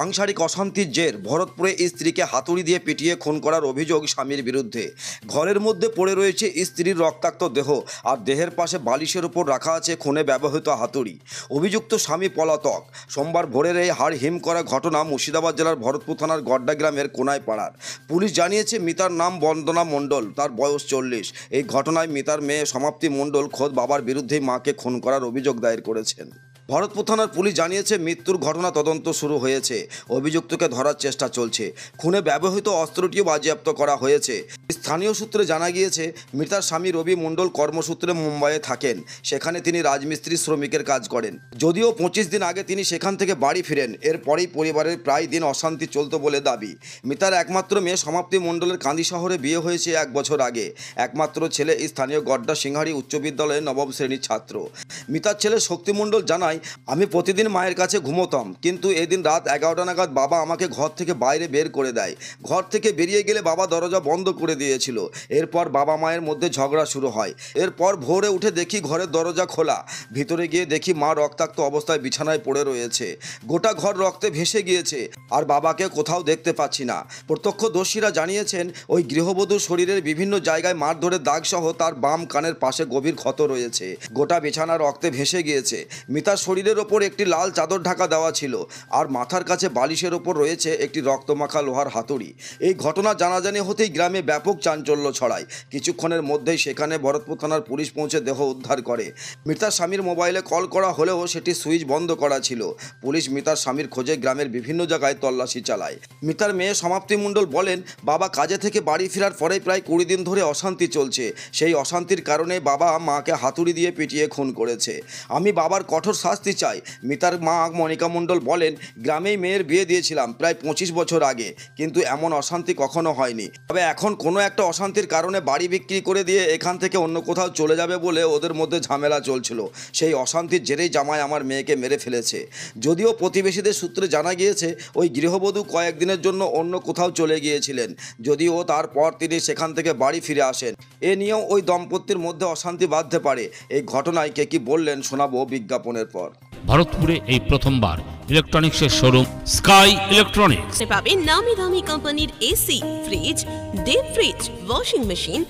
সাংসারিক অশান্তির জের ভরতপুরে স্ত্রীকে হাতুড়ি দিয়ে পিটিয়ে খুন করার অভিযোগ স্বামীর বিরুদ্ধে। ঘরের মধ্যে পড়ে রয়েছে স্ত্রীর রক্তাক্ত দেহ, আর দেহের পাশে বালিশের উপর রাখা আছে খুনে ব্যবহৃত হাতুড়ি। অভিযুক্ত স্বামী পলাতক। সোমবার ভোরের এই হাড় হিম করা ঘটনা মুর্শিদাবাদ জেলার ভরতপুর থানার গড্ডা গ্রামের কোনায় পাড়ার। পুলিশ জানিয়েছে মিতার নাম বন্দনা মণ্ডল, তার বয়স 40। এই ঘটনায় মিতার মেয়ে সমাপ্তি মণ্ডল খোদ বাবার বিরুদ্ধেই মাকে খুন করার অভিযোগ দায়ের করেছেন। ভরতপুর থানার পুলিশ জানিয়েছে মৃত্যুর ঘটনা তদন্ত শুরু হয়েছে, অভিযুক্তকে ধরার চেষ্টা চলছে। খুনে ব্যবহৃত অস্ত্রটিও বাজেয়াপ্ত করা হয়েছে। স্থানীয় সূত্রে জানা গিয়েছে মৃতার স্বামী রবি মণ্ডল কর্মসূত্রে মুম্বাইয়ে থাকেন। সেখানে তিনি রাজমিস্ত্রি শ্রমিকের কাজ করেন। যদিও 25 দিন আগে তিনি সেখান থেকে বাড়ি ফিরেন। এরপরেই পরিবারের প্রায় দিন অশান্তি চলত বলে দাবি। মিতার একমাত্র মেয়ে সমাপ্তি মণ্ডলের কান্দি শহরে বিয়ে হয়েছে 1 বছর আগে। একমাত্র ছেলে স্থানীয় গড্ডা সিংহারি উচ্চ বিদ্যালয়ের নবম শ্রেণীর ছাত্র। মিতার ছেলে শক্তি মণ্ডল জানায়, আমি প্রতিদিন মায়ের কাছে ঘুমোতাম, কিন্তু এদিন রাত 11টা নাগাদ বাবা আমাকে ঘর থেকে বাইরে বের করে দেয়। ঘর থেকে বেরিয়ে গেলে বাবা দরজা বন্ধ করে দিয়েছিল। এরপর বাবা মায়ের মধ্যে ঝগড়া শুরু হয়। এরপর ভোরে উঠে দেখি ঘরের দরজা খোলা। ভিতরে গিয়ে দেখি মা রক্তাক্ত অবস্থায় বিছানায় পড়ে রয়েছে। গোটা ঘর রক্তে ভেসে গিয়েছে, আর বাবাকে কোথাও দেখতে পাচ্ছি না। প্রত্যক্ষদর্শীরা জানিয়েছেন ওই গৃহবধূর শরীরের বিভিন্ন জায়গায় মারধরের দাগ সহ তার বাম কানের পাশে গভীর ক্ষত রয়েছে। গোটা বিছানা রক্তে ভেসে গিয়েছে। মিতার শরীরের ওপর একটি লাল চাদর ঢাকা দেওয়া ছিল, আর মাথার কাছে বালিশের ওপর রয়েছে একটি রক্তমাখা লোহার হাতুড়ি। এই ঘটনা জানাজানি হতেই গ্রামে ব্যাপক চাঞ্চল্য ছড়ায়। কিছুক্ষণের মধ্যেই সেখানে ভরতপুর থানার পুলিশ পৌঁছে দেহ উদ্ধার করে। মিতার স্বামীর মোবাইলে কল করা হলেও সেটি সুইচ বন্ধ করা ছিল। পুলিশ মিতার স্বামীর খোঁজে গ্রামের বিভিন্ন জায়গায় তল্লাশি চালায়। মিতার মেয়ে সমাপ্তি মণ্ডল বলেন, বাবা কাজে থেকে বাড়ি ফেরার পরে প্রায় 20 দিন ধরে অশান্তি চলছে। সেই অশান্তির কারণে বাবা মাকে হাতুড়ি দিয়ে পিটিয়ে খুন করেছে। আমি বাবার কঠোর শাস্তি চাই। মিতার মা মনিকা মণ্ডল বলেন, গ্রামেই মেয়ের বিয়ে দিয়েছিলাম প্রায় 25 বছর আগে, কিন্তু এমন অশান্তি কখনো হয়নি। তবে এখন কোনো একটা অশান্তির কারণে বাড়ি বিক্রি করে দিয়ে এখান থেকে অন্য কোথাও চলে যাবে বলে ওদের মধ্যে ঝামেলা চলছিল। সেই অশান্তির জেরেই জামাই আমার মেয়েকে মেরে ফেলেছে। যদিও প্রতিবেশীদের সূত্রে জানা গিয়েছে ওই গৃহবধূ কয়েকদিনের জন্য অন্য কোথাও চলে গিয়েছিলেন, যদিও তারপর তিনি সেখান থেকে বাড়ি ফিরে আসেন। এ নিয়েও ওই দম্পতির মধ্যে অশান্তি বাঁধতে পারে। এই ঘটনায় কে কি বললেন শোনাবো বিজ্ঞাপনের পর। ভারতপুরে এই প্রথমবার ইলেকট্রনিক্সের শোরুম স্কাই ইলেকট্রনিক্স পাবেন নামি দামি কোম্পানির AC, fridge, deep fridge, washing machine,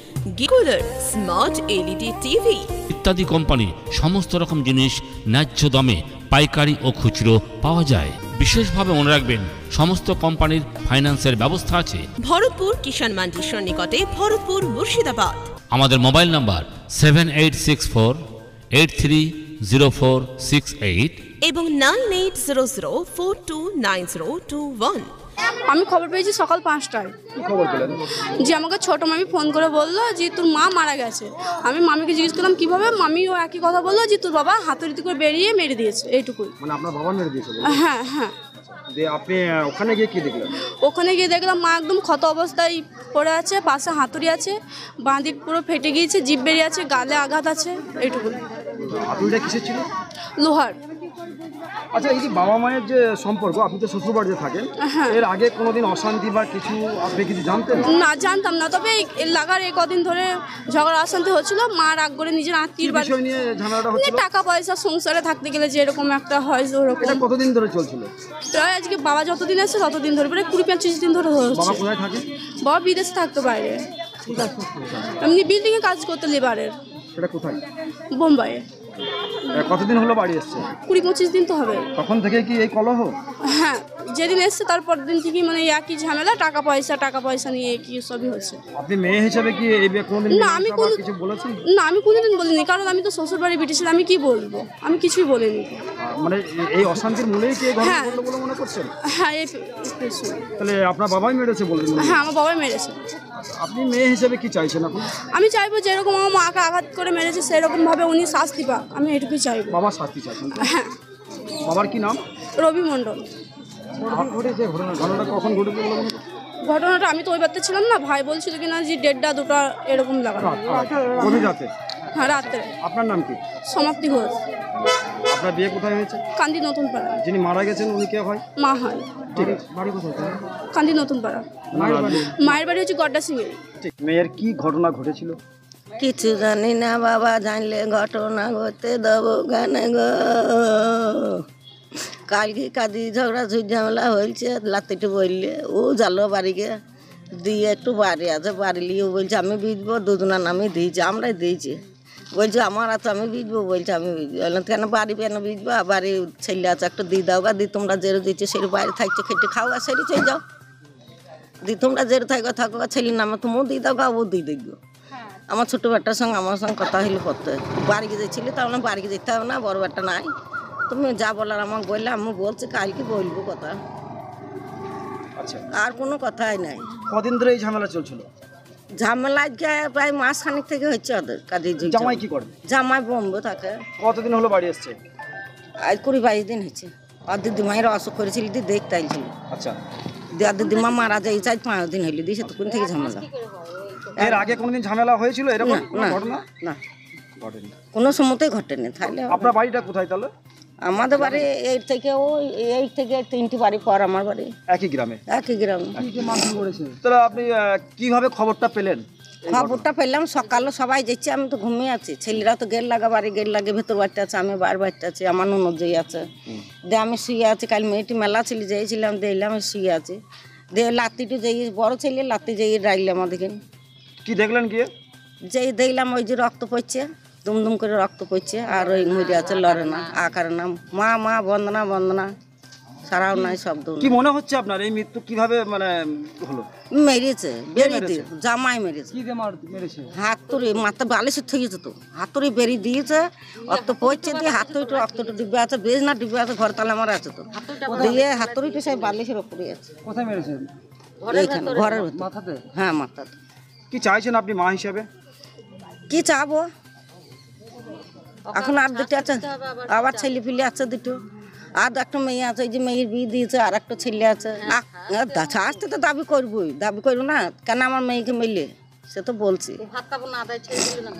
cooler, smart LED TV ইত্যাদি কোম্পানির সমস্ত রকম জিনিস ন্যায্য দামে পাইকারি ও খুচরো পাওয়া যায়। বিশেষভাবে মনে রাখবেন, সমস্ত কোম্পানির ফাইন্যান্সের ব্যবস্থা আছে। ভরতপুর কিষাণ মান্ডির সন্নিকটে, ভরতপুর, মুর্শিদাবাদ। আমাদের মোবাইল নাম্বার 7864830468 এবং 9800429021। আমি খবর পেয়েছি সকাল 5টায়। খবর পেলেন? যে আমাকে ছোট মামি ফোন করে বললো যে তোর মা মারা গেছে। আমি মামিকে জিজ্ঞেস করলাম কিভাবে, মামিও একই কথা বললো যে তোর বাবা হাতুড়িতে করে বেরিয়ে মেরে দিয়েছে, এইটুকুই। মানে আপনার বাবা মেরে দিয়েছে? হ্যাঁ হ্যাঁ। দিয়ে আপনি ওখানে গিয়ে কি দেখলেন? ওখানে গিয়ে দেখলাম মা একদম ক্ষত অবস্থায় পড়ে আছে, পাশে হাতুড়ি আছে, বাঁ দিক পুরো ফেটে গিয়েছে, জিভ বেরিয়ে আছে, গালে আঘাত আছে, এইটুকুই। হাতুড়িটা কিসের ছিল? লোহার। আচ্ছা, এই যে বাবা মায়ের যে সম্পর্ক, আপনি তো শ্বশুরবাড়িতে থাকেন, এর আগে কোনোদিন অশান্তি বা কিছু আপনি কিছু জানতেন? না, জানতাম না। তবে এই লাগার এই কদিন ধরে ঝগড়া অশান্তি হচ্ছিল। মা রাগ করে নিজের আত্মীয় বাড়ি নিয়ে ঝামেলাটা হচ্ছিল। টাকা পয়সা সংসারে থাকতে গেলে যে এরকম একটা হয়, ওরকম। এটা কতদিন ধরে চলছিল? প্রায় আজকে বাবা যতদিন আছে ততদিন ধরে, প্রায় 20-25 দিন ধরে হচ্ছে। বাবা কোথায় থাকে? বাবা বিদেশে থাকতো, বাইরে এমনি বিল্ডিংয়ে কাজ করতো, লেবারের। সেটা কোথায়? বোম্বাইয়ে। কতদিন হলো বাড়ি এসছে? 20-25 দিন তো হবে। তখন থেকে কি এই কলহ? হ্যাঁ, যেদিন এসছে তারপর দিন থেকেই মানে একই ঝামেলা, টাকা পয়সা নিয়ে কি সবই হচ্ছে। আপনি মেয়ে হিসেবে কি এই কোনোদিন কিছু বলেছেন? না, আমি কোনোদিন বলিনি, কারণ আমি তো শ্বশুর বাড়ি বিটেছিলাম, আমি কি বলবো, আমি কিছুই বলিনি। মানে এই অশান্তির মূলেই কি ঘটনা বলে মনে করছেন? হ্যাঁ, তাহলে আপনার বাবাই মেরেছে বললেন? হ্যাঁ, আমার বাবাই মেরেছে। আপনি মেয়ে হিসেবে কি চাইছেন এখন? আমি চাইবো যেরকম আমার মাকে আঘাত করে মেরেছে সেরকম ভাবে উনি শাস্তি পাক, আমি এটুকুই চাইবো। বাবা শাস্তি চাইছেন? হ্যাঁ। বাবার কি নাম? রবি মণ্ডল। ঘটনাটা কখন ঘটেছে? ঘটনাটা আমি তো ওই বাড়িতে ছিলাম না, ভাই বলছিল কিনা যে 1:30-2টা এরকম লাগানো। রাতে? হ্যাঁ, রাত্রে। আপনার নাম কি? সমাপ্তি ঘোষ। আপনার বিয়ে কোথায় হয়েছে? কান্দি নতুন পাড়া। যিনি মারা গেছেন উনি কে হয়? মা হয়। ঠিক আছে। বাড়ি কোথায়? কান্দি নতুন পাড়া। মায়ের বাড়ি হচ্ছে গড্ডা সিংহেরি। ঠিক। মেয়ের কি ঘটনা ঘটেছিল? কিছু জানি না বাবা, জানলে ঘটনা ঘটতে দেবো কেন গো। কালকে কাদি ঝগড়া ঝামেলা হয়েছে লাতিটা বললে ও জালো বাড়িকে দিয়ে একটু বাড়ি আছে বাড়ি নিয়ে বলছে আমি বিজবো দুজনার নামে দিয়েছি আমরাই দিয়েছি বলছে আমার আছে আমি বিজবো বলছে আমি বিজবো বললাম কেন বাড়ি কেন বিজবো বাড়ি ছেলে আছে একটু দিয়ে দাও গা দি তোমরা জেরো দিচ্ছ সেটা বাইরে থাকছো খেটে খাও গা সেটি চলে যাও দি তোমরা জেরো থাকো থাকো গা ছেলের নামে তুমিও দিয়ে দাও গা ও দিয়ে দেখবো আমার ছোটো বেটার সঙ্গে আমার সঙ্গে কথা হইলে করতে বাড়িকে যাচ্ছিলি তাহলে বাড়িকে যেতে হবে না বড় বেটা নাই তুমি যা বলার আমাকে বললে আমি বলছি কালকে বলবো কথা আচ্ছা, আর কোনো কথাই নাই কদিন ধরে এই ঝামেলা চলছিল? ঝামেলা আজকে প্রায় মাসখানিক থেকে হচ্ছে ওদের কাজে জামাই কি করে? জামাই বম্বে থাকে কতদিন হলো বাড়ি এসছে? আজ 20-22 দিন হচ্ছে আর দিদিমায়ের অসুখ করেছিল দি দেখতে আইছিল আচ্ছা, আর দিদিমা মারা যায় চাই 5 দিন হইলে দিয়েছে তখন থেকে ঝামেলা এর আগে কোনোদিন ঝামেলা হয়েছিল এরকম না ঘটনা? না ঘটেনি। কোনো সময়তেই ঘটেনি তাহলে আপনার বাড়িটা কোথায় তাহলে? আমাদের বাড়ি এই থেকে এই থেকে 3টি বাড়ি পর আমার বাড়ি একই গ্রামে। একই গ্রামে তাহলে আপনি কিভাবে খবরটা পেলেন? খবরটা পেলাম সকালে সবাই যাচ্ছে আমি তো ঘুমিয়ে আছি ছেলেরা তো গেট লাগা বাড়ি গেট লাগে ভেতর বাড়িতে আছে আমি বাইরে বাড়িতে আছি আমার ননদ যেই আছে দিয়ে আমি শুয়ে আছি কাল মেয়েটি মেলা ছিল যেয়েছিলাম দিলাম আমি শুয়ে আছি দিয়ে লাতিটু যেই বড় ছেলে লাতি যেই রাইলাম আমাদেরকে কি দেখলেন কি? যেই দেখলাম ওই যে রক্ত পড়ছে দুমদুম করে রক্ত পড়ছে আর ওই মরে আছে লড়ে না আকার নাম মা মা বন্দনা বন্দনা সারাও নাই শব্দ কি মনে হচ্ছে আপনার এই মৃত্যু কিভাবে মানে হলো? মেরেছে বেরিয়ে জামাই মেরেছে কি দিয়ে মেরেছে? হাতুড়ি মাথা বালিশে থেকেছে তো হাতুড়ি বেরিয়ে দিয়েছে রক্ত পড়ছে দিয়ে হাতুড়িটা রক্তটা ডিব্বে আছে বেশ না ডিব্বে আছে ঘর তালে আমার আছে তো দিয়ে হাতুড়িটা সেই বালিশের ওপরে আছে কোথায় মেরেছে? এইখানে ঘরের ভেতর মাথাতে? হ্যাঁ মাথাতে কি চাইছেন আপনি মা হিসাবে? কি চাবো এখন আর দুটো আছে আবার ছেলে পিলে আছে দুটো আর একটা মেয়ে আছে ওই যে মেয়ের বিয়ে দিয়েছে আর একটা ছেলে আছে আসতে তো দাবি করবো না কেন আমার মেয়েকে মিলে সে তো বলছি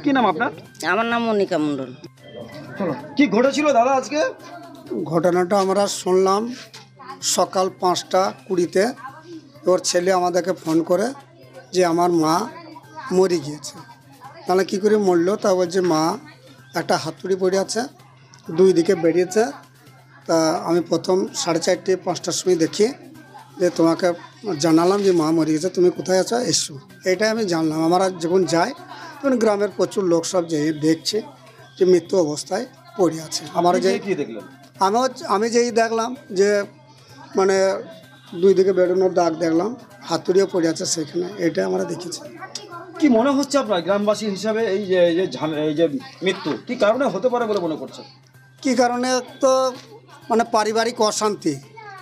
কি নাম আপনার? আমার নাম মনিকা মণ্ডল চলো, কি ঘটেছিল দাদা আজকে? ঘটনাটা আমরা শুনলাম সকাল 5টা 20-তে ওর ছেলে আমাদেরকে ফোন করে যে আমার মা মরে গিয়েছে। তাহলে কী করে মরলো? তা বলছে মা একটা হাতুড়ি পড়ে আছে, দুই দিকে বেরিয়েছে। তা আমি প্রথম 4:30-5টার সময় দেখি যে তোমাকে জানালাম যে মা মরে গেছে, তুমি কোথায় আছো এসো, এইটাই আমি জানলাম। আমরা যখন যাই তখন গ্রামের প্রচুর লোক সব যেয়ে দেখছে যে মৃত্যু অবস্থায় পড়ে আছে। আমার যে আমি যেই দেখলাম যে মানে দুই দিকে বেরোনোর দাগ দেখলাম, হাতুড়িও পড়ে আছে সেখানে, এটা আমরা দেখেছি। কি মনে হচ্ছে আপনার গ্রামবাসী হিসাবে এই যে মৃত্যু কি কারণে হতে পারে বলে মনে করছেন? কি কারণে? তো মানে পারিবারিক অশান্তি।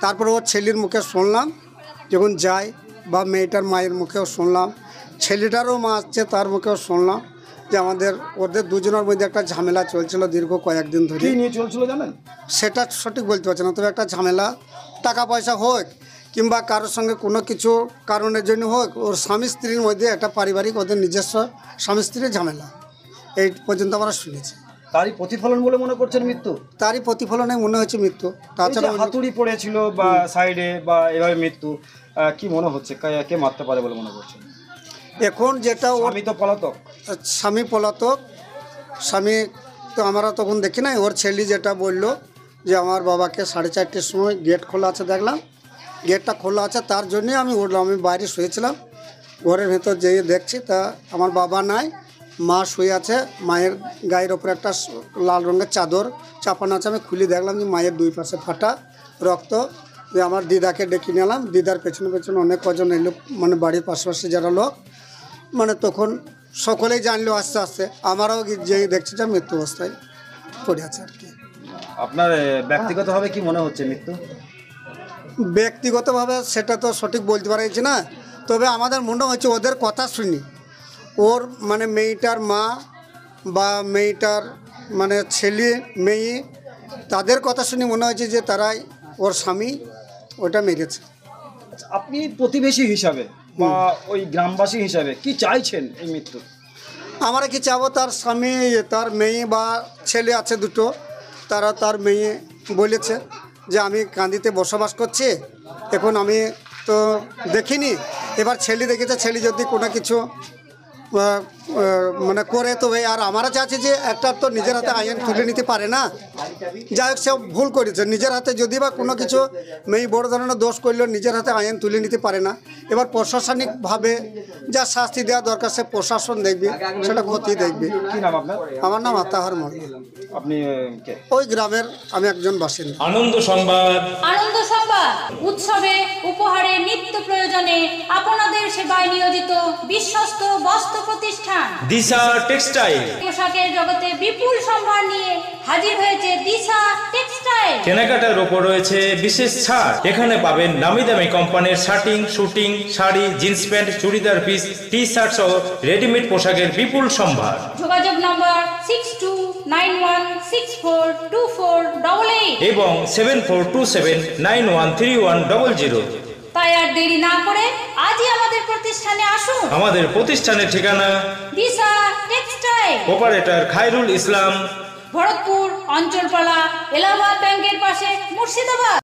তারপরে ওর ছেলের মুখে শুনলাম যখন যাই, বা মেয়েটার মায়ের মুখেও শুনলাম, ছেলেটারও মা আসছে তার মুখেও শুনলাম যে ওদের দুজনের মধ্যে একটা ঝামেলা চলছিল দীর্ঘ কয়েকদিন ধরে। কি নিয়ে চলছিল জানেন? সেটা সঠিক বলতে পারছি না, তবে একটা ঝামেলা টাকা পয়সা হোক কিংবা কারোর সঙ্গে কোনো কিছু কারণের জন্য হোক, ওর স্বামী স্ত্রীর মধ্যে একটা পারিবারিক ওদের নিজস্ব স্বামী স্ত্রীর ঝামেলা এই পর্যন্ত আমরা শুনেছি। তারই প্রতিফলন বলে মনে করছেন মৃত্যু? তারই প্রতিফলনে মনে হচ্ছে মৃত্যু। তাছাড়া হাতুড়ি পড়েছিল বা সাইডে বা এভাবে মৃত্যু, কি মনে হচ্ছে কে মারতে পারে বলে মনে করছেন? এখন যেটা আমি তো পলাতক, স্বামী পলাতক, স্বামী তো আমরা তখন দেখি নাই। ওর ছেলে যেটা বললো যে আমার বাবাকে 4:30-র সময় গেট খোলা আছে দেখলাম, গেটটা খোলা আছে তার জন্যে আমি উঠলাম। আমি বাইরে শুয়েছিলাম, ঘরের ভেতর যেয়ে দেখছি তা আমার বাবা নাই, মা শুয়ে আছে, মায়ের গায়ের ওপরে একটা লাল রঙের চাদর চাপানো আছে। আমি খুলে দেখলাম যে মায়ের দুই পাশে ফাটা রক্ত। যে আমার দিদাকে ডেকে নিলাম, দিদার পেছনে পেছনে অনেক কজন এলো, মানে বাড়ির পাশাপাশি যারা লোক, মানে তখন সকলেই জানলো আস্তে আস্তে। আমারও যেই দেখছি যে মৃত্যু অবস্থায় পড়ে আছে আর কি। আপনার ব্যক্তিগতভাবে কি মনে হচ্ছে মৃত্যু? ব্যক্তিগতভাবে সেটা তো সঠিক বলতে পারছি না, তবে আমাদের মনে হচ্ছে ওদের কথা শুনি, ওর মানে মেয়েটার মা বা মেয়েটার মানে ছেলে মেয়ে তাদের কথা শুনে মনে হচ্ছে যে তারাই ওর স্বামী ওটা মেরেছে। আপনি প্রতিবেশী হিসাবে বা ওই গ্রামবাসী হিসাবে কি চাইছেন এই মৃত্যু? আমরা কি চাবো, তার স্বামী তার মেয়ে বা ছেলে আছে দুটো, তারা তার মেয়ে বলেছে যে আমি কান্দিতে বসবাস করছি, এখন আমি তো দেখিনি, এবার ছেলে দেখেছে, ছেলে যদি কোনো কিছু মানে করে তবে। আর আমরা চাচ্ছি যে একটা তো নিজের হাতে আইন তুলে নিতে পারে না, যাই হোক সে ভুল করেছে, নিজের হাতে যদি বা কোনো কিছু মেয়ে বড় ধরনের দোষ করলেও নিজের হাতে আইন তুলে নিতে পারে না। এবার প্রশাসনিকভাবে যা শাস্তি দেওয়া দরকার সে প্রশাসন দেখবে, সেটা ক্ষতি দেখবে। কি নাম আপনার? আমার নাম আতাহার মোল্লা। আপনি কে? ওই গ্রামের আমি একজন বাসিন্দা। আনন্দ সংবাদ। আনন্দ সংবাদ উৎসবে উপহারে নিত্য প্রয়োজনে আপনাদের সেবায় নিয়োজিত বিশ্বস্ত বস্ত্র প্রতিষ্ঠান দিশা টেক্সটাইল। পোশাকের জগতে বিপুল সম্ভার নিয়ে হাজির হয়েছে দিশা টেক্সটাইল। কেনাকাটার উপর রয়েছে বিশেষ ছাড়। এখানে পাবেন নামি দামি কোম্পানির shirting, suiting, sari, jeans pant, churidar piece, T shirt সহ রেডিমেড পোশাকের বিপুল সম্ভার। যোগাযোগ নম্বর 6291642488 এবং 7427913100। তাই আর দেরি না করে আজই আমাদের প্রতিষ্ঠানে আসুন। আমাদের প্রতিষ্ঠানের ঠিকানা দিশা টেক্সটাইল, অপারেটর খায়রুল ইসলাম, ভরতপুর অঞ্চলপালা, এলাহাবাদ ব্যাংকের পাশে, মুর্শিদাবাদ।